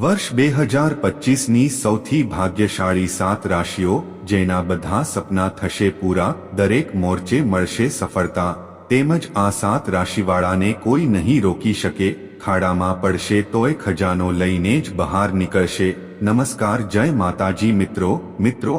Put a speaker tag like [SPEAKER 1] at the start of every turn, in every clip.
[SPEAKER 1] વર્ષ 2025ની સૌથી ભાગ્યશાળી 7 રાશિઓ, જેના બધા સપના થશે પૂરા, દરેક મોરચે મળશે સફળતા, તેમજ આ 7 રાશિવાળાને કોઈ નહીં રોકી શકે, ખાડામાં પડશે તોય ખજાનો લઈને જ બહાર નીકળશે। નમસ્કાર, જય માતાજી મિત્રો,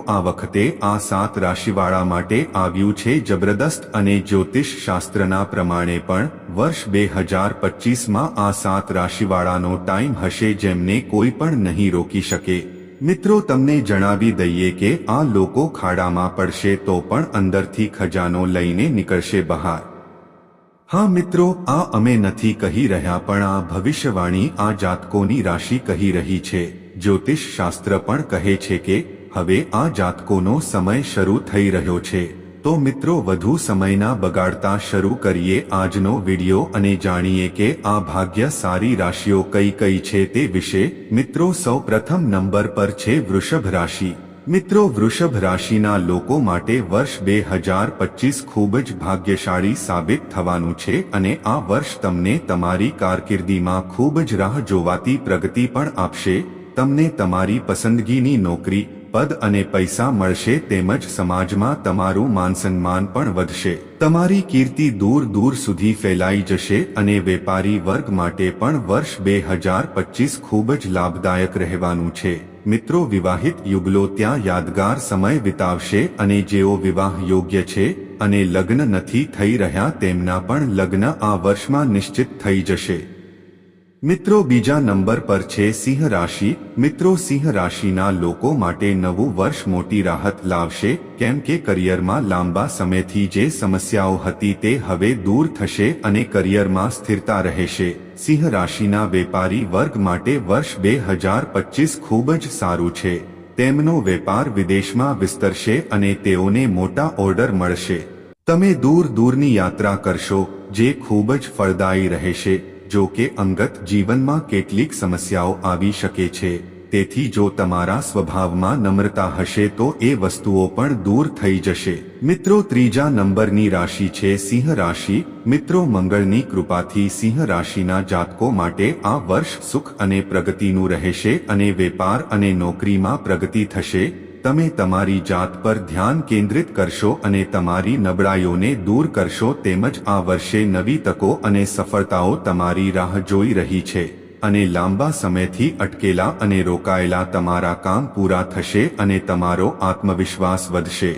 [SPEAKER 1] આ વખતે આ 7 રાશિવાળા માટે આવ્યું છે જબરદસ્ત અને જ્યોતિષ શાસ્ત્રના પ્રમાણે પણ વર્ષ 2025માં આ 7 રાશિવાળાનો ટાઈમ હશે જેમને કોઈ પણ નહીં રોકી શકે। મિત્રો, તમને જણાવી દઈએ કે આ લોકો ખાડામાં પડશે તો પણ અંદરથી ખજાનો લઈને નીકળશે બહાર। હા મિત્રો, આ અમે નથી કહી રહ્યા, પણ આ ભવિષ્યવાણી આ જાતકોની રાશિ કહી રહી છે। જ્યોતિષ શાસ્ત્ર પણ કહે છે કે હવે આ જાતકોનો સમય શરૂ થઈ રહ્યો છે। તો મિત્રો, વધુ સમયના બગાડતા શરૂ કરીએ આજનો વિડિયો અને જાણીએ કે આ ભાગ્ય સારી રાશિઓ કઈ કઈ છે તે વિશે। મિત્રો, સૌ પ્રથમ નંબર પર છે વૃષભ રાશિ। મિત્રો, વૃષભ રાશિના લોકો માટે વર્ષ 2025 ખૂબ જ ભાગ્યશાળી સાબિત થવાનું છે અને આ વર્ષ તમને તમારી કારકિર્દીમાં ખૂબ જ રાહ જોવાતી પ્રગતિ પણ આપશે। તમને તમારી પસંદગીની નોકરી, પદ અને પૈસા મળશે, તેમજ સમાજમાં તમારું માનસન્માન પણ વધશે। તમારી કીર્તિ દૂર દૂર સુધી ફેલાઈ જશે અને વેપારી વર્ગ માટે પણ વર્ષ 2025 ખૂબ જ લાભદાયક રહેવાનું છે। મિત્રો, વિવાહિત યુગલો ત્યાં યાદગાર સમય વિતાવશે અને જેઓ વિવાહ યોગ્ય છે અને લગ્ન નથી થઈ રહ્યા તેમના પણ લગ્ન આ વર્ષમાં નિશ્ચિત થઈ જશે। મિત્રો, બીજા નંબર પર છે સિંહ રાશિ। મિત્રો, સિંહ રાશિના લોકો માટે નવું વર્ષ મોટી રાહત લાવશે, કેમ કે કરિયરમાં લાંબા સમયથી જે સમસ્યાઓ હતી તે હવે દૂર થશે અને કરિયરમાં સ્થિરતા રહેશે। સિંહ રાશિના વેપારી વર્ગ માટે વર્ષ 2025 ખૂબ જ સારું છે। તેમનો વેપાર વિદેશમાં વિસ્તરશે અને તેઓને મોટા ઓર્ડર મળશે। તમે દૂર દૂરની યાત્રા કરશો, જે ખૂબ જ ફળદાયી રહેશે। જો કે અંગત જીવનમાં કેટલીક સમસ્યાઓ આવી શકે છે, તેથી જો તમારા સ્વભાવમાં નમ્રતા હશે તો એ વસ્તુઓ પણ દૂર થઈ જશે। મિત્રો, ત્રીજા નંબરની રાશિ છે સિંહ રાશિ। મિત્રો, મંગળની કૃપાથી સિંહ રાશિના જાતકો માટે આ વર્ષ સુખ અને પ્રગતિનું રહેશે અને વેપાર અને નોકરીમાં પ્રગતિ થશે। તમે તમારી જાત પર ધ્યાન કેન્દ્રિત કરશો અને તમારી નબળાઈઓને દૂર કરશો, તેમજ આ વર્ષે નવી તકો અને સફળતાઓ તમારી રાહ જોઈ રહી છે અને લાંબા સમયથી અટકેલા અને રોકાયેલા તમારા કામ પૂરા થશે અને તમારો આત્મવિશ્વાસ વધશે,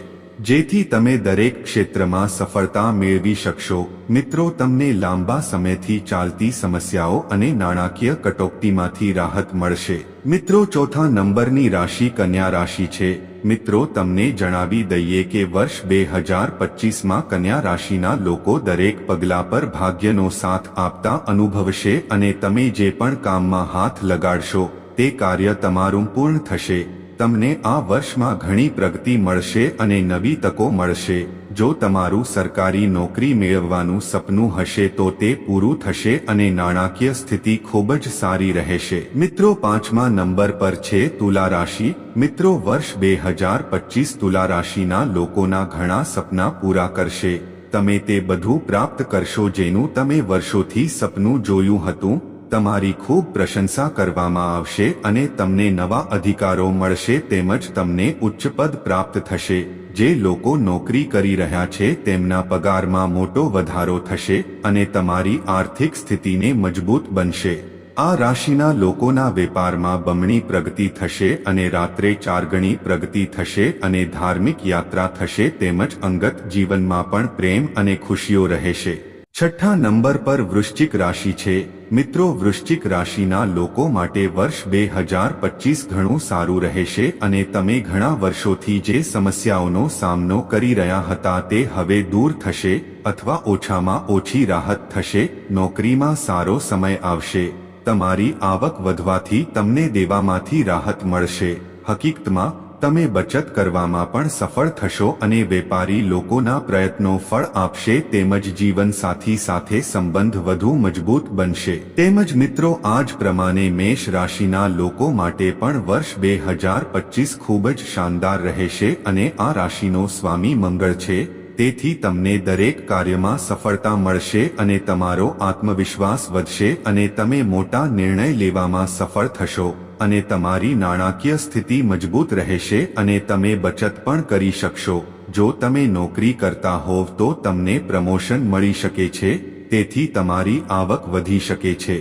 [SPEAKER 1] જેથી તમે દરેક ક્ષેત્રમાં સફળતા મેળવી શકશો। મિત્રો, તમને લાંબા સમયથી ચાલતી સમસ્યાઓ અને નાણાકીય કટોકટીમાંથી રાહત મળશે। મિત્રો, ચોથા નંબરની રાશિ કન્યા રાશિ છે। મિત્રો, તમને જણાવી દઈએ કે વર્ષ 2025માં કન્યા રાશિના લોકો દરેક પગલા પર ભાગ્યનો સાથ આપતા અનુભવશે અને તમે જે પણ કામમાં હાથ લગાડશો તે કાર્ય તમારું પૂર્ણ થશે। તમને આ વર્ષમાં ઘણી પ્રગતિ મળશે અને નવી તકો મળશે। જો તમારું સરકારી નોકરી મેળવવાનું સપનું હશે તો તે પૂરું થશે અને નાણાકીય સ્થિતિ ખૂબ જ સારી રહેશે। મિત્રો, પાંચમા નંબર પર છે તુલા રાશિ। મિત્રો, વર્ષ 2025 તુલા રાશિના લોકોના ઘણા સપના પૂરા કરશે। તમે તે બધું પ્રાપ્ત કરશો જેનું તમે વર્ષોથી સપનું જોયું હતું। તમારી ખૂબ પ્રશંસા કરવામાં આવશે અને તમને નવા અધિકારો મળશે, તેમજ તમને ઉચ્ચ પદ પ્રાપ્ત થશે। જે લોકો નોકરી કરી રહ્યા છે તેમના પગારમાં મોટો વધારો થશે અને તમારી આર્થિક સ્થિતિને મજબૂત બનશે। આ રાશિના લોકોના વેપારમાં બમણી પ્રગતિ થશે અને રાત્રે 4 ગણી પ્રગતિ થશે અને ધાર્મિક યાત્રા થશે, તેમજ અંગત જીવનમાં પણ પ્રેમ અને ખુશીઓ રહેશે। છઠ્ઠા નંબર પર વૃશ્ચિક રાશિ છે। મિત્રો, વૃશ્ચિક રાશિના લોકો માટે વર્ષ 2025 ઘણું સારું રહેશે અને તમે ઘણા વર્ષોથી જે સમસ્યાઓનો સામનો કરી રહ્યા હતા તે હવે દૂર થશે અથવા ઓછામાં ઓછી રાહત થશે। નોકરીમાં સારો સમય આવશે। તમારી આવક વધવાથી તમને દેવામાંથી રાહત મળશે। હકીકતમાં તમે બચત કરવામાં પણ સફળ થશો અને વેપારી લોકોના પ્રયત્નો ફળ આપશે, તેમજ જીવનસાથી સાથે સંબંધ વધુ મજબૂત બનશે। તેમજ મિત્રો, આ જ પ્રમાણે મેષ રાશિના લોકો માટે પણ વર્ષ 2025 ખૂબ જ શાનદાર રહેશે અને આ રાશિનો સ્વામી મંગળ છે, તેથી તમને દરેક કાર્યમાં સફળતા મળશે અને તમારો આત્મવિશ્વાસ વધશે અને તમે મોટા નિર્ણય લેવામાં સફળ થશો। અને તમારી નાણાકીય સ્થિતિ મજબૂત રહેશે અને તમે બચત પણ કરી શકશો. જો તમે નોકરી કરતા હોવ તો તમને પ્રમોશન મળી શકે છે, તેથી તમારી આવક વધી શકે છે.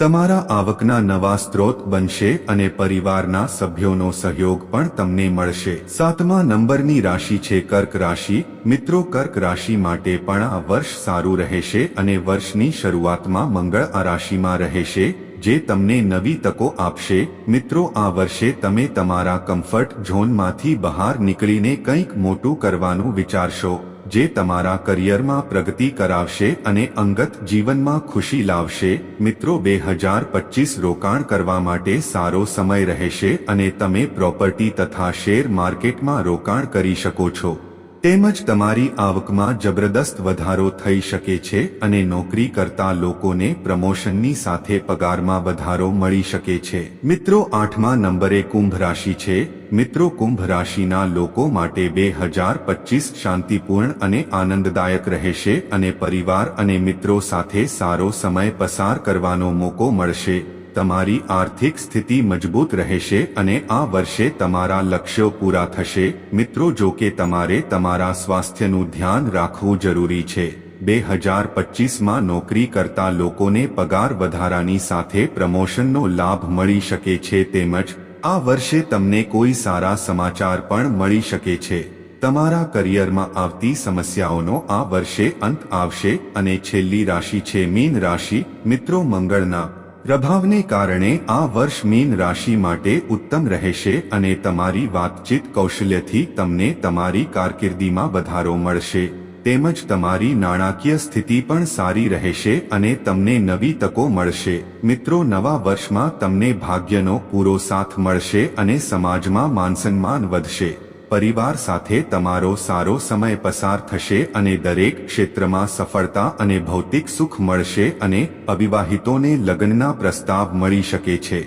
[SPEAKER 1] તમારા આવકના નવા સ્ત્રોત બનશે અને પરિવારના સભ્યોનો સહયોગ પણ તમને મળશે. 7મા નંબરની રાશિ છે કર્ક રાશિ. મિત્રો, કર્ક રાશિ માટે પણ આ વર્ષ સારું રહેશે અને વર્ષની શરૂઆતમાં મંગળ આ રાશિમાં રહેશે, જે તમને નવી તકો આપશે. મિત્રો, આ વર્ષે તમે તમારા કમ્ફર્ટ ઝોનમાંથી બહાર નીકળીને કંઈક મોટું કરવાનું વિચારશો, જે તમારા કરિયરમાં પ્રગતિ કરાવશે અને અંગત જીવનમાં ખુશી લાવશે. મિત્રો, 2025 રોકાણ કરવા માટે સારો સમય રહેશે અને તમે પ્રોપર્ટી તથા શેર માર્કેટમાં રોકાણ કરી શકો છો. તેમજ તમારી આવકમાં જબરદસ્ત વધારો થઈ શકે છે અને નોકરી કરતા લોકોને પ્રમોશનની સાથે પગારમાં વધારો મળી શકે છે. મિત્રો, 8મા નંબરે કુંભ રાશિ છે. મિત્રો, કુંભ રાશિના લોકો માટે 2025 શાંતિપૂર્ણ અને આનંદદાયક રહેશે અને પરિવાર અને મિત્રો સાથે સારો સમય પસાર કરવાનો મોકો મળશે. તમારી આર્થિક સ્થિતિ મજબૂત રહેશે અને આ વર્ષે તમારા લક્ષ્યો પૂરા થશે. મિત્રો, જો કે તમારે તમારા સ્વાસ્થ્યનું ધ્યાન રાખવું જરૂરી છે. 2025માં નોકરી કરતા લોકોને પગાર વધારાની સાથે પ્રમોશનનો લાભ મળી શકે છે. તેમજ આ વર્ષે તમને કોઈ સારા સમાચાર પણ મળી શકે છે. તમારા કરિયરમાં આવતી સમસ્યાઓનો આ વર્ષે અંત આવશે. અને છેલ્લી રાશિ છે મીન રાશિ. મિત્રો, મંગળના પ્રભાવને કારણે આ વર્ષ મીન રાશિ માટે ઉત્તમ રહેશે અને તમારી વાતચીત કૌશલ્યથી તમને તમારી કારકિર્દીમાં વધારો મળશે. તેમજ તમારી નાણાકીય સ્થિતિ પણ સારી રહેશે અને તમને નવી તકો મળશે. મિત્રો, નવા વર્ષમાં તમને ભાગ્યનો પૂરો સાથ મળશે અને સમાજમાં માનસન્માન વધશે. પરિવાર સાથે તમારો સારો સમય પસાર થશે અને દરેક ક્ષેત્રમાં સફળતા અને ભૌતિક સુખ મળશે અને અવિવાહિતોને લગ્નના પ્રસ્તાવ મળી શકે છે.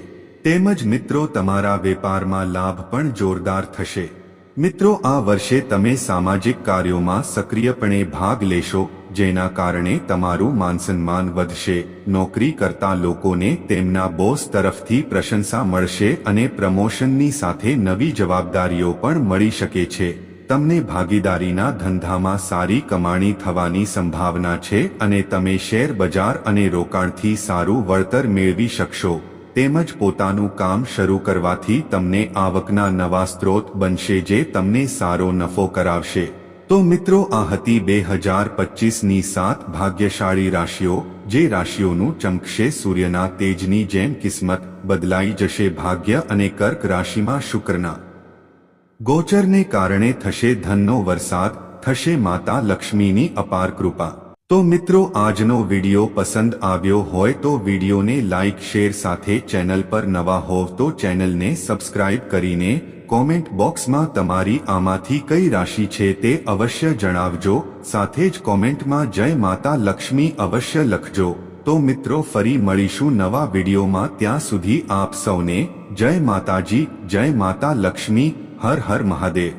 [SPEAKER 1] તેમજ મિત્રો, તમારા વેપારમાં લાભ પણ જોરદાર થશે. મિત્રો, આ વર્ષે તમે સામાજિક કાર્યોમાં સક્રિયપણે ભાગ લેશો, જેના કારણે તમારું માનસન્માન વધશે. નોકરી કરતા લોકોને તેમના બોસ તરફથી પ્રશંસા મળશે અને પ્રમોશનની સાથે નવી જવાબદારીઓ પણ મળી શકે છે. તમને ભાગીદારીના ધંધામાં સારી કમાણી થવાની સંભાવના છે અને તમે શેર બજાર અને રોકાણથી સારું વળતર મેળવી શકશો. તેમજ પોતાનું કામ શરૂ કરવાથી તમને આવકના નવા સ્ત્રોત બનશે, જે તમને સારો નફો કરાવશે. તો મિત્રો, આ હતી 2025ની 7 ભાગ્યશાળી રાશિઓ, જે રાશિઓનું ચમકશે સૂર્યના તેજની જેમ કિસ્મત બદલાઈ જશે. ભાગ્ય અને કર્ક રાશિમાં શુક્રના ગોચરને કારણે થશે ધનનો વરસાદ, થશે માતા લક્ષ્મીની અપાર કૃપા. તો મિત્રો, આજનો વિડીયો પસંદ આવ્યો હોય તો વિડીયોને લાઇક શેર સાથે ચેનલ પર નવા હોવ તો ચેનલને સબસ્ક્રાઇબ કરીને કોમેન્ટ બોક્સમાં તમારી આમાંથી કઈ રાશિ છે તે અવશ્ય જણાવજો. સાથે જ કોમેન્ટમાં જય માતા લક્ષ્મી અવશ્ય લખજો. તો મિત્રો, ફરી મળીશું નવા વિડીયોમાં. ત્યાં સુધી આપ સૌને જય માતાજી, જય માતા લક્ષ્મી, હર હર મહાદેવ.